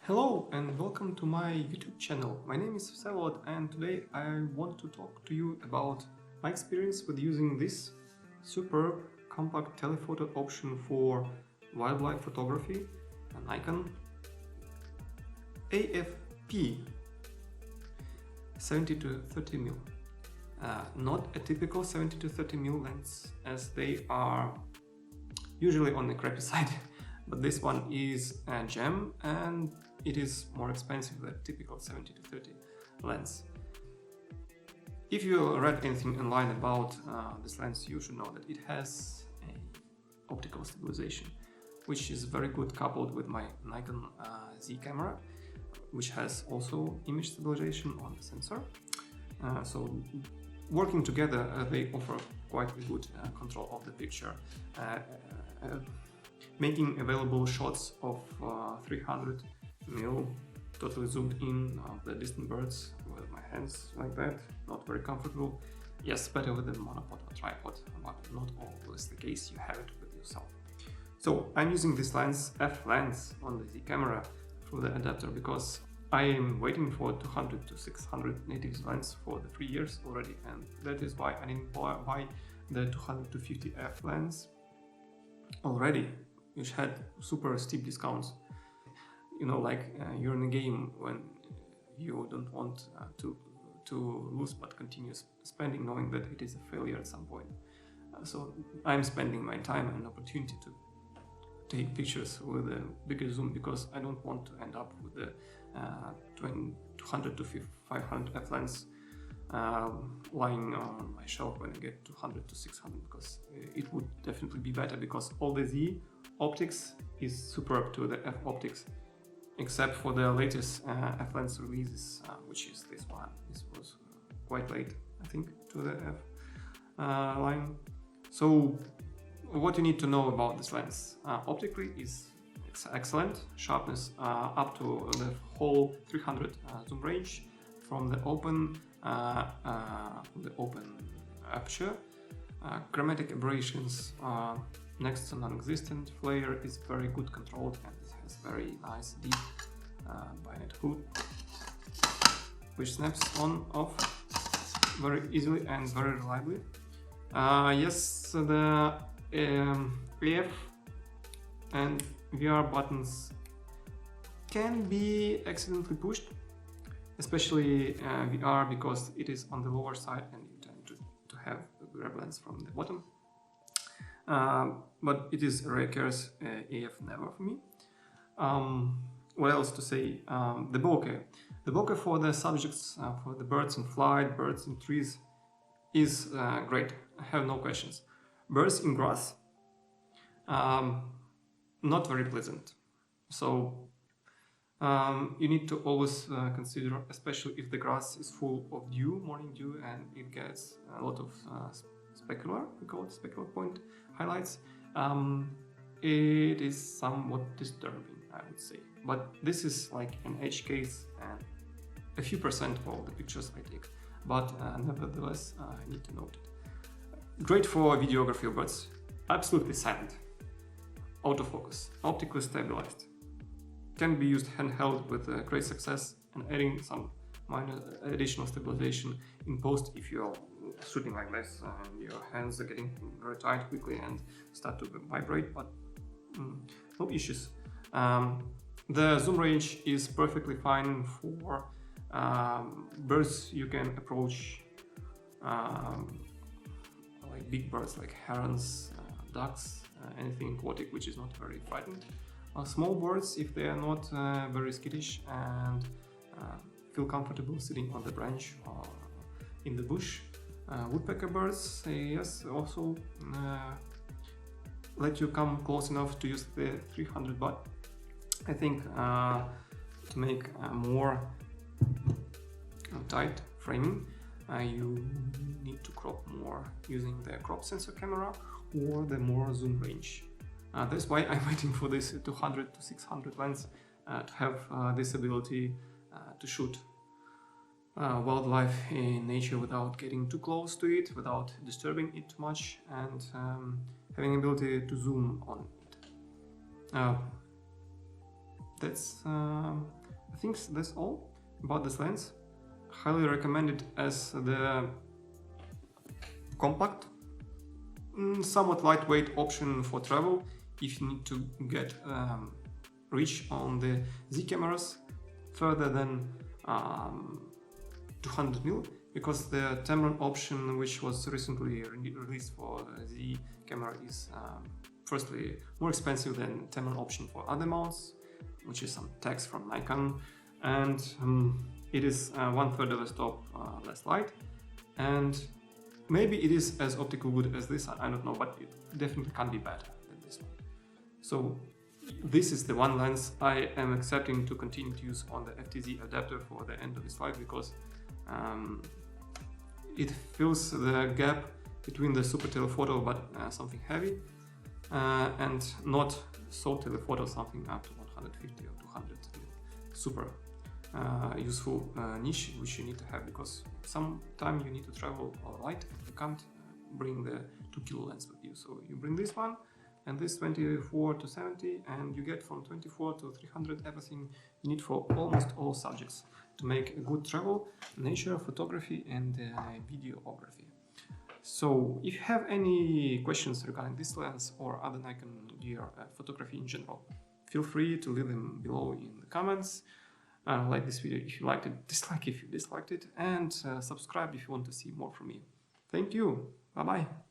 Hello and welcome to my YouTube channel. My name is FTZ and today I want to talk to you about my experience with using this superb compact telephoto option for wildlife photography, a Nikon AF-P 70-30mm. Not a typical 70-30mm lens, as they are usually on the crappy side, but this one is a gem and it is more expensive than typical 70-30 lens. If you read anything online about this lens, you should know that it has an optical stabilization, which is very good coupled with my Nikon Z camera, which has also image stabilization on the sensor. So working together, they offer quite a good control of the picture, making available shots of 300mm totally zoomed in of the distant birds with my hands like that. Not very comfortable. Yes, better with a monopod or tripod, but not always the case. You have it with yourself. So I'm using this lens, F lens, on the Z camera through the adapter because I am waiting for 200-600 natives lens for the 3 years already, and that is why I didn't buy the 200-50 F lens already, which had super steep discounts. You know, like you're in a game when you don't want to lose but continue spending, knowing that it is a failure at some point. So I'm spending my time and opportunity to take pictures with a bigger zoom because I don't want to end up with the 200-500 f lens lying on my shelf when I get 200-600, because it would definitely be better, because all the Z optics is superb to the F optics, except for the latest F lens releases, which is this one. This was quite late, I think, to the F line. So what you need to know about this lens: optically is excellent, sharpness up to the whole 300 zoom range from the open aperture. Chromatic aberrations next to non-existent. Flare is very good controlled and it has very nice deep bayonet hood, which snaps on off very easily and very reliably. Yes, the AF and VR buttons can be accidentally pushed, especially VR, because it is on the lower side and you tend to have a grab lens from the bottom. But it is a rare case, AF never for me. What else to say? The bokeh. The bokeh for the subjects, for the birds in flight, birds in trees, is great. I have no questions. Birds in grass, not very pleasant. So you need to always consider, especially if the grass is full of dew, morning dew, and it gets a lot of specular, we call it specular point highlights. It is somewhat disturbing, I would say. But this is like an edge case and a few percent of the pictures I take. But nevertheless, I need to note it. Great for videography of birds. Absolutely silent. Autofocus. Optically stabilized. Can be used handheld with great success, and adding some minor additional stabilization in post if you're shooting like this and your hands are getting very tight quickly and start to vibrate, but no issues. The zoom range is perfectly fine for birds you can approach, like big birds like herons, ducks, anything aquatic which is not very frightened. Small birds, if they are not very skittish and feel comfortable sitting on the branch or in the bush. Woodpecker birds, yes, also let you come close enough to use the 300, but I think to make more tight framing, you need to crop more using the crop sensor camera or the more zoom range. That's why I'm waiting for this 200-600 lens to have this ability to shoot wildlife in nature without getting too close to it, without disturbing it too much, and having ability to zoom on it. That's I think that's all about this lens. Highly recommend it as the compact, somewhat lightweight option for travel if you need to get reach on the Z cameras further than 200mm, because the Tamron option, which was recently released for Z camera, is firstly more expensive than Tamron option for other mounts, which is some text from Nikon, and it is 1/3 of the stop less light, and maybe it is as optical good as this, I don't know, but it definitely can be better than this one. So this is the one lens I am accepting to continue to use on the FTZ adapter for the end of this life, because it fills the gap between the super telephoto but something heavy, and not so telephoto something up to 150 or 200 super useful niche which you need to have, because sometime you need to travel light and you can't bring the 2 kilo lens with you, so you bring this one and this 24 to 70, and you get from 24 to 300 everything you need for almost all subjects to make a good travel, nature, photography and videography. So if you have any questions regarding this lens or other Nikon gear, photography in general, feel free to leave them below in the comments. Like this video if you liked it, dislike if you disliked it, and subscribe if you want to see more from me. Thank you, bye bye.